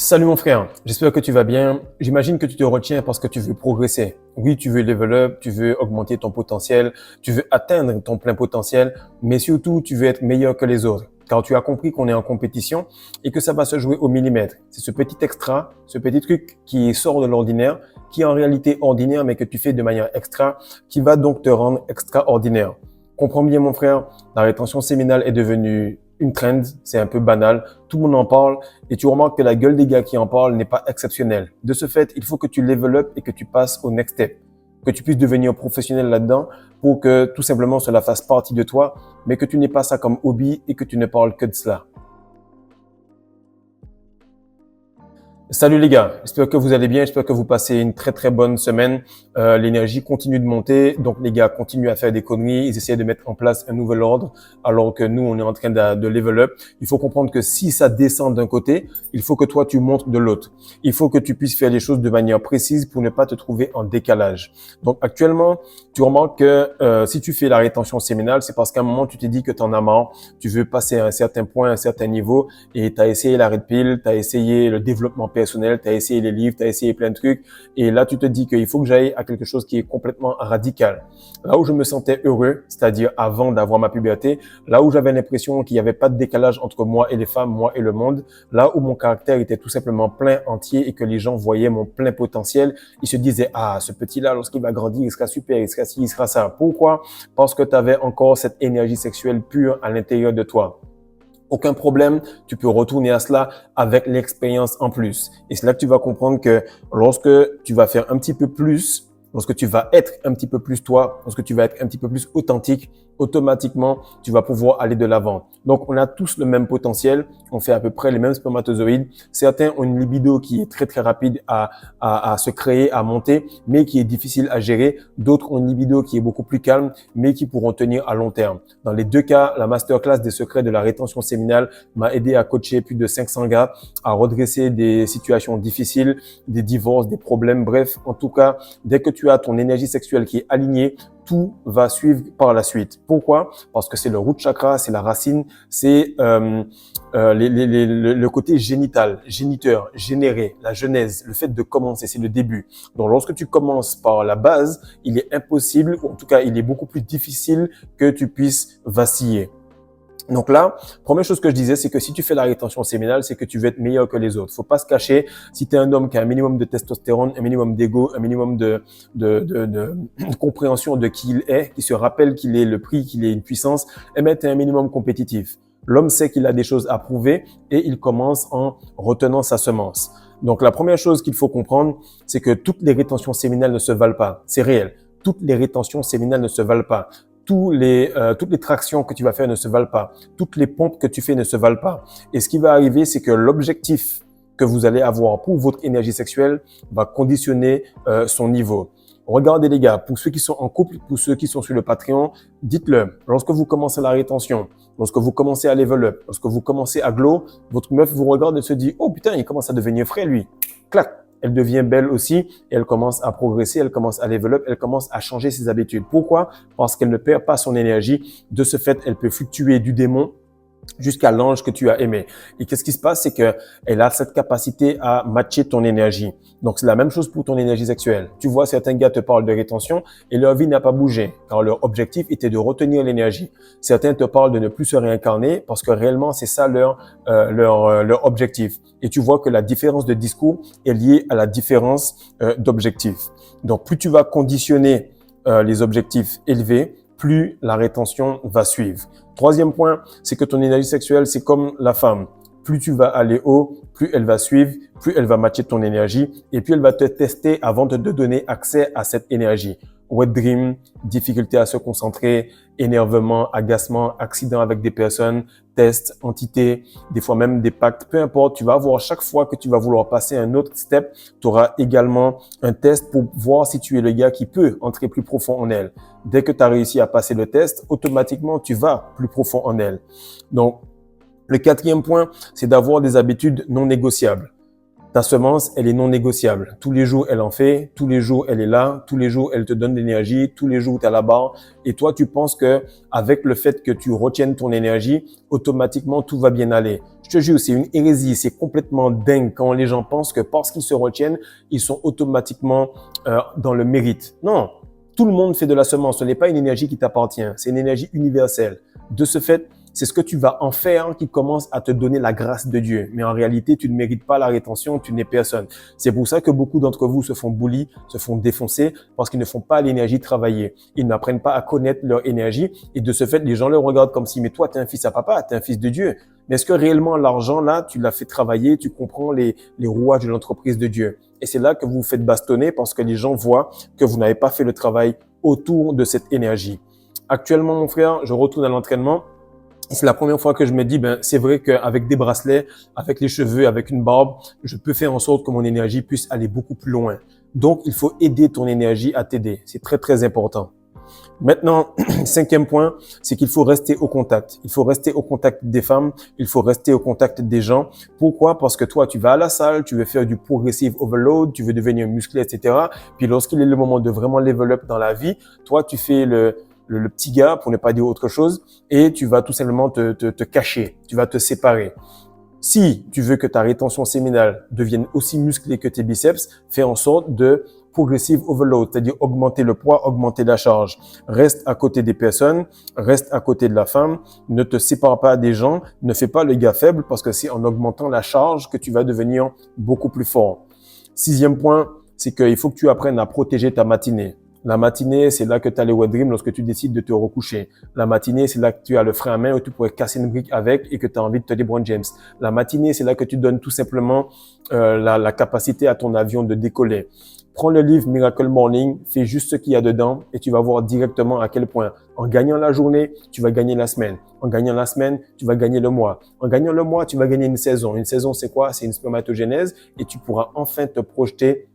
Salut mon frère, j'espère que tu vas bien. J'imagine que tu te retiens parce que tu veux progresser. Oui, tu veux level up, tu veux augmenter ton potentiel, tu veux atteindre ton plein potentiel, mais surtout tu veux être meilleur que les autres. Car tu as compris qu'on est en compétition et que ça va se jouer au millimètre. C'est ce petit extra, ce petit truc qui sort de l'ordinaire, qui est en réalité ordinaire mais que tu fais de manière extra, qui va donc te rendre extraordinaire. Comprends bien mon frère, la rétention séminale est devenue une trend, c'est un peu banal, tout le monde en parle et tu remarques que la gueule des gars qui en parlent n'est pas exceptionnelle. De ce fait, il faut que tu level up et que tu passes au next step, que tu puisses devenir professionnel là-dedans pour que tout simplement cela fasse partie de toi, mais que tu n'aies pas ça comme hobby et que tu ne parles que de cela. Salut les gars, j'espère que vous allez bien, j'espère que vous passez une très bonne semaine. L'énergie continue de monter, donc les gars continuent à faire des conneries, ils essaient de mettre en place un nouvel ordre alors que nous on est en train de level up. Il faut comprendre que si ça descend d'un côté, il faut que toi tu montes de l'autre. Il faut que tu puisses faire les choses de manière précise pour ne pas te trouver en décalage. Donc actuellement, tu remarques que si tu fais la rétention séminale, c'est parce qu'à un moment tu t'es dit que tu en as marre, tu veux passer à un certain point, à un certain niveau et tu as essayé la red pill, tu as essayé le développement personnel, tu as essayé les livres, tu as essayé plein de trucs et là tu te dis qu'il faut que j'aille à quelque chose qui est complètement radical. Là où je me sentais heureux, c'est-à-dire avant d'avoir ma puberté, là où j'avais l'impression qu'il n'y avait pas de décalage entre moi et les femmes, moi et le monde, là où mon caractère était tout simplement plein entier et que les gens voyaient mon plein potentiel, ils se disaient « Ah, ce petit-là, lorsqu'il va grandir, il sera super, il sera ci, il sera ça. » Pourquoi? Parce que tu avais encore cette énergie sexuelle pure à l'intérieur de toi. Aucun problème, tu peux retourner à cela avec l'expérience en plus. Et c'est là que tu vas comprendre que lorsque tu vas faire un petit peu plus, lorsque tu vas être un petit peu plus toi, lorsque tu vas être un petit peu plus authentique, automatiquement, tu vas pouvoir aller de l'avant. Donc, on a tous le même potentiel. On fait à peu près les mêmes spermatozoïdes. Certains ont une libido qui est très rapide à se créer, à monter, mais qui est difficile à gérer. D'autres ont une libido qui est beaucoup plus calme, mais qui pourront tenir à long terme. Dans les deux cas, la masterclass des secrets de la rétention séminale m'a aidé à coacher plus de 500 gars, à redresser des situations difficiles, des divorces, des problèmes. Bref, en tout cas, dès que tu as ton énergie sexuelle qui est alignée, tout va suivre par la suite. Pourquoi? Parce que c'est le root chakra, c'est la racine, c'est le côté génital, géniteur, générer, la genèse, le fait de commencer, c'est le début. Donc, lorsque tu commences par la base, il est impossible, ou en tout cas, il est beaucoup plus difficile que tu puisses vaciller. Donc là, première chose que je disais, c'est que si tu fais la rétention séminale, c'est que tu veux être meilleur que les autres. Faut pas se cacher. Si tu es un homme qui a un minimum de testostérone, un minimum d'ego, un minimum de compréhension de qui il est, qui se rappelle qu'il est le prix, qu'il est une puissance, et bien, tu es un minimum compétitif. L'homme sait qu'il a des choses à prouver et il commence en retenant sa semence. Donc la première chose qu'il faut comprendre, c'est que toutes les rétentions séminales ne se valent pas. C'est réel. Toutes les rétentions séminales ne se valent pas. Toutes les tractions que tu vas faire ne se valent pas. Toutes les pompes que tu fais ne se valent pas. Et ce qui va arriver, c'est que l'objectif que vous allez avoir pour votre énergie sexuelle va conditionner son niveau. Regardez les gars, pour ceux qui sont en couple, pour ceux qui sont sur le Patreon, dites-le. Lorsque vous commencez la rétention, lorsque vous commencez à level up, lorsque vous commencez à glow, votre meuf vous regarde et se dit « Oh putain, il commence à devenir frais lui ». Clac. Elle devient belle aussi et elle commence à progresser, elle commence à level up, elle commence à changer ses habitudes. Pourquoi? Parce qu'elle ne perd pas son énergie. De ce fait, elle peut fluctuer du démon jusqu'à l'ange que tu as aimé. Et qu'est-ce qui se passe? C'est que elle a cette capacité à matcher ton énergie. Donc, c'est la même chose pour ton énergie sexuelle. Tu vois, certains gars te parlent de rétention et leur vie n'a pas bougé, car leur objectif était de retenir l'énergie. Certains te parlent de ne plus se réincarner parce que réellement, c'est ça leur objectif. Et tu vois que la différence de discours est liée à la différence d'objectif. Donc, plus tu vas conditionner les objectifs élevés, plus la rétention va suivre. Troisième point, c'est que ton énergie sexuelle, c'est comme la femme. Plus tu vas aller haut, plus elle va suivre, plus elle va matcher ton énergie et puis elle va te tester avant de te donner accès à cette énergie. Wet dream, difficulté à se concentrer, énervement, agacement, accident avec des personnes, tests, entités, des fois même des pactes, peu importe, tu vas avoir chaque fois que tu vas vouloir passer un autre step, tu auras également un test pour voir si tu es le gars qui peut entrer plus profond en elle. Dès que tu as réussi à passer le test, automatiquement, tu vas plus profond en elle. Donc, le quatrième point, c'est d'avoir des habitudes non négociables. Ta semence, elle est non négociable. Tous les jours, elle en fait. Tous les jours, elle est là. Tous les jours, elle te donne de l'énergie. Tous les jours, tu es à la barre. Et toi, tu penses que avec le fait que tu retiennes ton énergie, automatiquement, tout va bien aller. Je te jure, c'est une hérésie. C'est complètement dingue quand les gens pensent que parce qu'ils se retiennent, ils sont automatiquement dans le mérite. Non, tout le monde fait de la semence. Ce n'est pas une énergie qui t'appartient. C'est une énergie universelle. De ce fait, c'est ce que tu vas en faire qui commence à te donner la grâce de Dieu. Mais en réalité, tu ne mérites pas la rétention, tu n'es personne. C'est pour ça que beaucoup d'entre vous se font bully, se font défoncer parce qu'ils ne font pas l'énergie travailler. Ils n'apprennent pas à connaître leur énergie et de ce fait, les gens le regardent comme si, mais toi, tu es un fils à papa, tu es un fils de Dieu. Mais est-ce que réellement l'argent, là, tu l'as fait travailler, tu comprends les rouages de l'entreprise de Dieu? Et c'est là que vous vous faites bastonner parce que les gens voient que vous n'avez pas fait le travail autour de cette énergie. Actuellement, mon frère, je retourne à l'entraînement. C'est la première fois que je me dis, c'est vrai qu'avec des bracelets, avec les cheveux, avec une barbe, je peux faire en sorte que mon énergie puisse aller beaucoup plus loin. Donc, il faut aider ton énergie à t'aider. C'est très, très important. Maintenant, cinquième point, c'est qu'il faut rester au contact. Il faut rester au contact des femmes. Il faut rester au contact des gens. Pourquoi? Parce que toi, tu vas à la salle, tu veux faire du progressive overload, tu veux devenir musclé, etc. Puis lorsqu'il est le moment de vraiment level up dans la vie, toi, tu fais le petit gars, pour ne pas dire autre chose, et tu vas tout simplement te cacher, tu vas te séparer. Si tu veux que ta rétention séminale devienne aussi musclée que tes biceps, fais en sorte de progressive overload, c'est-à-dire augmenter le poids, augmenter la charge. Reste à côté des personnes, reste à côté de la femme, ne te sépare pas des gens, ne fais pas le gars faible parce que c'est en augmentant la charge que tu vas devenir beaucoup plus fort. Sixième point, c'est qu'il faut que tu apprennes à protéger ta matinée. La matinée, c'est là que tu as les wet dreams lorsque tu décides de te recoucher. La matinée, c'est là que tu as le frein à main où tu pourrais casser une brique avec et que tu as envie de te dire LeBron James. La matinée, c'est là que tu donnes tout simplement la capacité à ton avion de décoller. Prends le livre Miracle Morning, fais juste ce qu'il y a dedans et tu vas voir directement à quel point, en gagnant la journée, tu vas gagner la semaine. En gagnant la semaine, tu vas gagner le mois. En gagnant le mois, tu vas gagner une saison. Une saison, c'est quoi? C'est une spermatogénèse et tu pourras enfin te projeter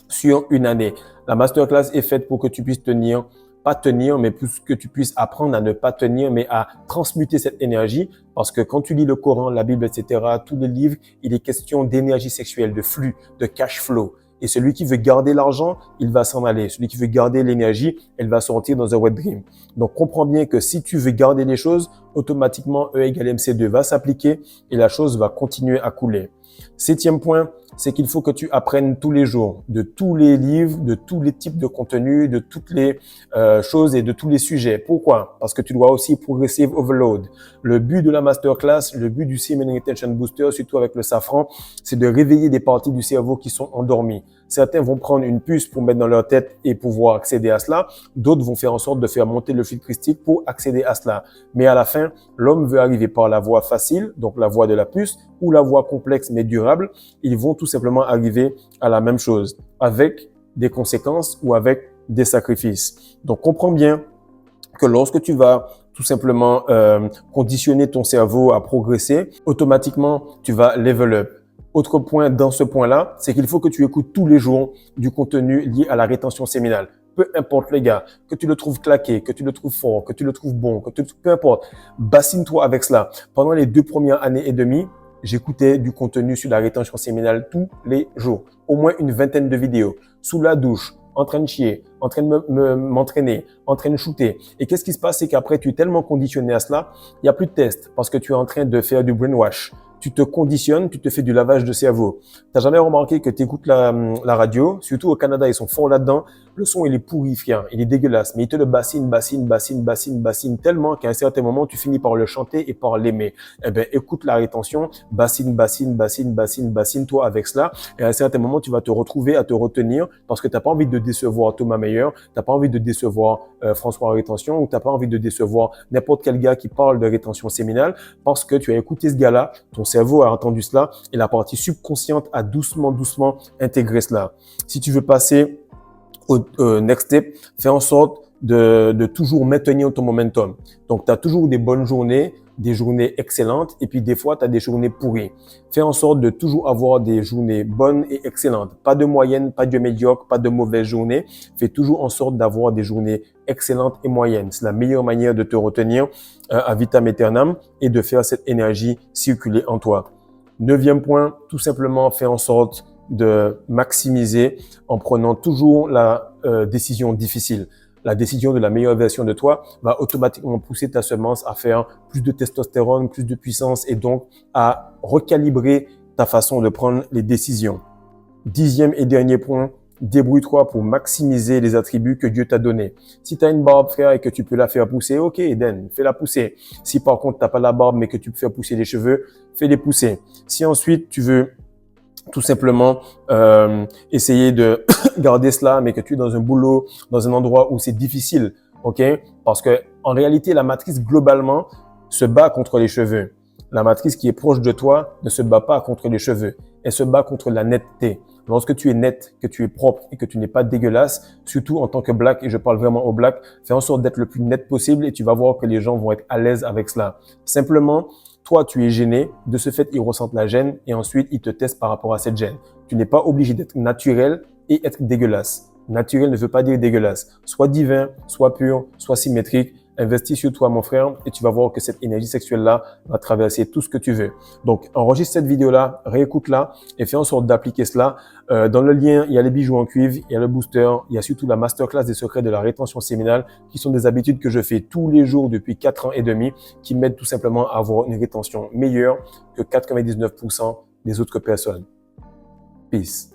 sur une année. La masterclass est faite pour que tu puisses tenir, pas tenir, mais plus que tu puisses apprendre à ne pas tenir, mais à transmuter cette énergie. Parce que quand tu lis le Coran, la Bible, etc., tous les livres, il est question d'énergie sexuelle, de flux, de cash flow. Et celui qui veut garder l'argent, il va s'en aller. Celui qui veut garder l'énergie, elle va sortir dans un wet dream. Donc, comprends bien que si tu veux garder les choses, automatiquement, E égale MC2 va s'appliquer et la chose va continuer à couler. Septième point, c'est qu'il faut que tu apprennes tous les jours de tous les livres, de tous les types de contenus, de toutes les choses et de tous les sujets. Pourquoi? Parce que tu dois aussi progressive overload. Le but de la masterclass, le but du Semen Retention Booster, surtout avec le safran, c'est de réveiller des parties du cerveau qui sont endormies. Certains vont prendre une puce pour mettre dans leur tête et pouvoir accéder à cela. D'autres vont faire en sorte de faire monter le fil christique pour accéder à cela. Mais à la fin, l'homme veut arriver par la voie facile, donc la voie de la puce, ou la voie complexe mais durable. Ils vont tout simplement arriver à la même chose, avec des conséquences ou avec des sacrifices. Donc, comprends bien que lorsque tu vas tout simplement conditionner ton cerveau à progresser, automatiquement, tu vas level up. Autre point dans ce point-là, c'est qu'il faut que tu écoutes tous les jours du contenu lié à la rétention séminale. Peu importe les gars, que tu le trouves claqué, que tu le trouves fort, que tu le trouves bon, peu importe, bassine-toi avec cela. Pendant les 2 premières années et demie, j'écoutais du contenu sur la rétention séminale tous les jours. Au moins une vingtaine de vidéos. Sous la douche, en train de chier, en train de m'entraîner, en train de shooter. Et qu'est-ce qui se passe? C'est qu'après, tu es tellement conditionné à cela, il n'y a plus de test parce que tu es en train de faire du brainwash. Tu te conditionnes, tu te fais du lavage de cerveau. T'as jamais remarqué que tu écoutes la radio, surtout au Canada, ils sont forts là-dedans. Le son, il est pourri, frère, il est dégueulasse, mais il te le bassine tellement qu'à un certain moment, tu finis par le chanter et par l'aimer. Eh ben, écoute la rétention, bassine-toi avec cela. Et à un certain moment, tu vas te retrouver à te retenir parce que t'as pas envie de décevoir Thomas Meyer, t'as pas envie de décevoir François Rétention ou t'as pas envie de décevoir n'importe quel gars qui parle de rétention séminale parce que tu as écouté ce gars-là, ton cerveau a entendu cela et la partie subconsciente a doucement intégré cela. Si tu veux passer au next step, fais en sorte de toujours maintenir ton momentum. Donc, tu as toujours des bonnes journées, des journées excellentes et puis des fois, tu as des journées pourries. Fais en sorte de toujours avoir des journées bonnes et excellentes. Pas de moyenne, pas de médiocre, pas de mauvaise journée. Fais toujours en sorte d'avoir des journées excellentes et moyennes. C'est la meilleure manière de te retenir à vitam aeternam et de faire cette énergie circuler en toi. Neuvième point, tout simplement, fais en sorte de maximiser en prenant toujours la décision difficile. La décision de la meilleure version de toi va automatiquement pousser ta semence à faire plus de testostérone, plus de puissance et donc à recalibrer ta façon de prendre les décisions. 10e et dernier point, débrouille-toi pour maximiser les attributs que Dieu t'a donnés. Si tu as une barbe, frère, et que tu peux la faire pousser, ok, Eden, fais-la pousser. Si par contre, tu n'as pas la barbe, mais que tu peux faire pousser les cheveux, fais-les pousser. Si ensuite, tu veux tout simplement essayer de garder cela, mais que tu es dans un boulot, dans un endroit où c'est difficile, ok? Parce que en réalité, la matrice globalement se bat contre les cheveux. La matrice qui est proche de toi ne se bat pas contre les cheveux, elle se bat contre la netteté. Lorsque tu es net, que tu es propre et que tu n'es pas dégueulasse, surtout en tant que black, et je parle vraiment au black, fais en sorte d'être le plus net possible et tu vas voir que les gens vont être à l'aise avec cela. Simplement, toi, tu es gêné, de ce fait, ils ressentent la gêne et ensuite, ils te testent par rapport à cette gêne. Tu n'es pas obligé d'être naturel et être dégueulasse. Naturel ne veut pas dire dégueulasse. Soit divin, soit pur, soit symétrique. Investis sur toi, mon frère, et tu vas voir que cette énergie sexuelle-là va traverser tout ce que tu veux. Donc, enregistre cette vidéo-là, réécoute-la et fais en sorte d'appliquer cela. Dans le lien, il y a les bijoux en cuivre, il y a le booster, il y a surtout la masterclass des secrets de la rétention séminale, qui sont des habitudes que je fais tous les jours depuis 4 ans et demi, qui m'aident tout simplement à avoir une rétention meilleure que 99% des autres personnes. Peace.